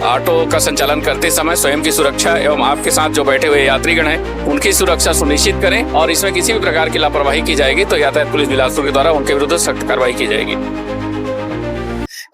Auto का संचालन करते समय स्वयं की सुरक्षा एवं आपके साथ जो बैठे हुए यात्रीगण हैं उनकी सुरक्षा सुनिश्चित करें और इसमें किसी भी प्रकार की लापरवाही की जाएगी तो यातायात पुलिस बिलासपुर के द्वारा उनके विरुद्ध सख्त कार्रवाई की जाएगी।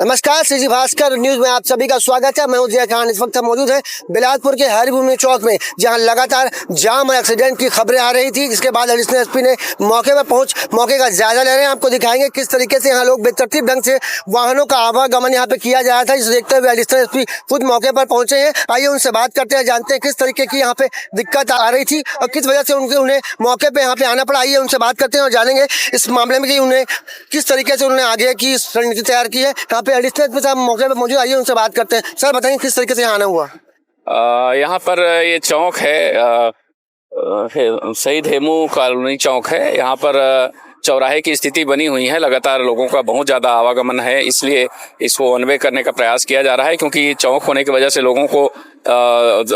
नमस्कार, श्री भास्कर न्यूज में आप सभी का स्वागत है। मैं हूं जिया खान। इस वक्त हम मौजूद हैं बिलासपुर के हरिभूमि चौक में, जहां लगातार जाम और एक्सीडेंट की खबरें आ रही थी, जिसके बाद एडिशनल एसपी ने मौके पर पहुंच मौके का जायजा ले रहे हैं। आपको दिखाएंगे किस तरीके से यहाँ लोग बेतरतीब ढंग से वाहनों का आवागमन यहाँ पे किया जा रहा था, जिसे देखते हुए एडिशनल एसपी खुद मौके पर पहुंचे हैं। आइए उनसे बात करते हैं, जानते हैं किस तरीके की यहाँ पे दिक्कत आ रही थी और किस वजह से उन्हें मौके पर यहाँ पे आना पड़ा। आइए उनसे बात करते हैं और जानेंगे इस मामले में कि उन्हें किस तरीके से उन्होंने आगे की रणनीति तैयार की है। यहाँ पे एडिशनल एसपी साहब मौके पर मौजूद, आइए उनसे बात करते हैं। सर बताइए किस तरीके से आना हुआ। यहाँ पर ये चौक है, शहीद हेमू कॉलोनी चौक है। यहाँ पर चौराहे की स्थिति बनी हुई है, लगातार लोगों का बहुत ज़्यादा आवागमन है, इसलिए इसको वन वे करने का प्रयास किया जा रहा है। क्योंकि चौक होने की वजह से लोगों को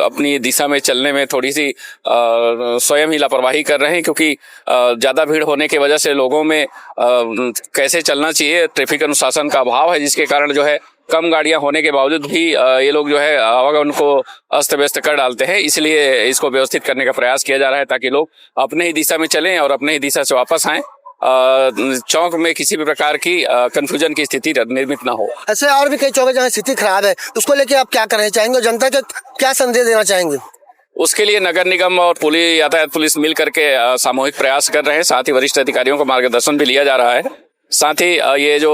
अपनी दिशा में चलने में थोड़ी सी स्वयं ही लापरवाही कर रहे हैं, क्योंकि ज़्यादा भीड़ होने की वजह से लोगों में कैसे चलना चाहिए, ट्रैफिक अनुशासन का अभाव है, जिसके कारण जो है कम गाड़ियां होने के बावजूद भी ये लोग जो है आवागमन को अस्त व्यस्त कर डालते हैं। इसलिए इसको व्यवस्थित करने का प्रयास किया जा रहा है ताकि लोग अपने ही दिशा में चलें और अपने ही दिशा से वापस आएं। चौक में किसी भी प्रकार की कंफ्यूजन की स्थिति निर्मित ना हो। ऐसे और भी कई चौक है जहाँ स्थिति खराब है, उसको लेके आप क्या करना चाहेंगे और जनता को क्या संदेश देना चाहेंगे? उसके लिए नगर निगम और पुलिस, यातायात पुलिस मिल करके सामूहिक प्रयास कर रहे हैं। साथ ही वरिष्ठ अधिकारियों का मार्गदर्शन भी लिया जा रहा है। साथ ही ये जो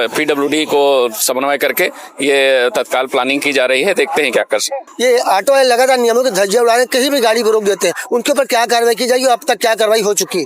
PWD को समन्वय करके ये तत्काल प्लानिंग की जा रही है। देखते हैं क्या कर सकते। ये ऑटो है लगातार नियमों की धज्जियां उड़ा रहे हैं, कहीं भी गाड़ी को रोक देते हैं, उनके ऊपर क्या कार्रवाई की जाएगी? अब तक क्या कार्रवाई हो चुकी है?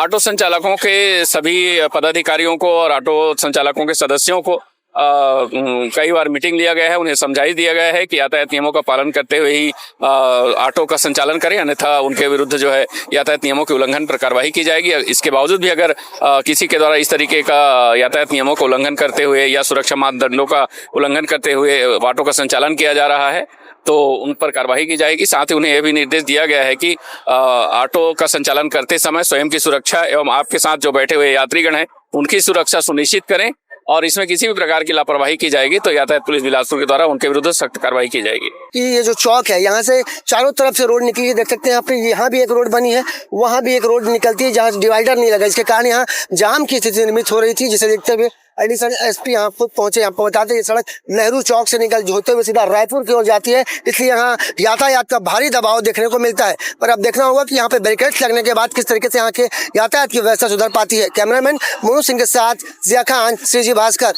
ऑटो संचालकों के सभी पदाधिकारियों को और ऑटो संचालकों के सदस्यों को कई बार मीटिंग लिया गया है, उन्हें समझाई दिया गया है कि यातायात नियमों का पालन करते हुए ही ऑटो का संचालन करें, अन्यथा उनके विरुद्ध जो है यातायात नियमों के उल्लंघन पर कार्रवाई की जाएगी। इसके बावजूद भी अगर किसी के द्वारा इस तरीके का यातायात नियमों का उल्लंघन करते हुए या सुरक्षा मानदंडों का उल्लंघन करते हुए ऑटो का संचालन किया जा रहा है तो उन पर कार्रवाई की जाएगी। साथ ही उन्हें यह भी निर्देश दिया गया है कि ऑटो का संचालन करते समय स्वयं की सुरक्षा एवं आपके साथ जो बैठे हुए यात्रीगण हैं उनकी सुरक्षा सुनिश्चित करें और इसमें किसी भी प्रकार की लापरवाही की जाएगी तो यातायात पुलिस बिलासपुर के द्वारा उनके विरुद्ध सख्त कार्रवाई की जाएगी। कि ये जो चौक है, यहाँ से चारों तरफ से रोड निकली है, देख सकते हैं आप। यहाँ भी एक रोड बनी है, वहाँ भी एक रोड निकलती है जहाँ डिवाइडर नहीं लगा, इसके कारण यहाँ जाम की स्थिति निर्मित हो रही थी, जिसे देखते हुए एडिशनल एसपी यहाँ खुद पहुंचे। आपको बताते हैं ये सड़क नेहरू चौक से होते हुए सीधा रायपुर की ओर जाती है, इसलिए यहाँ यातायात का भारी दबाव देखने को मिलता है। पर अब देखना होगा कि यहाँ पे बैरिकेड्स लगने के बाद किस तरीके से यहाँ के यातायात की व्यवस्था सुधर पाती है। कैमरामैन मोनू सिंह के साथ जिया खान, श्री भास्कर।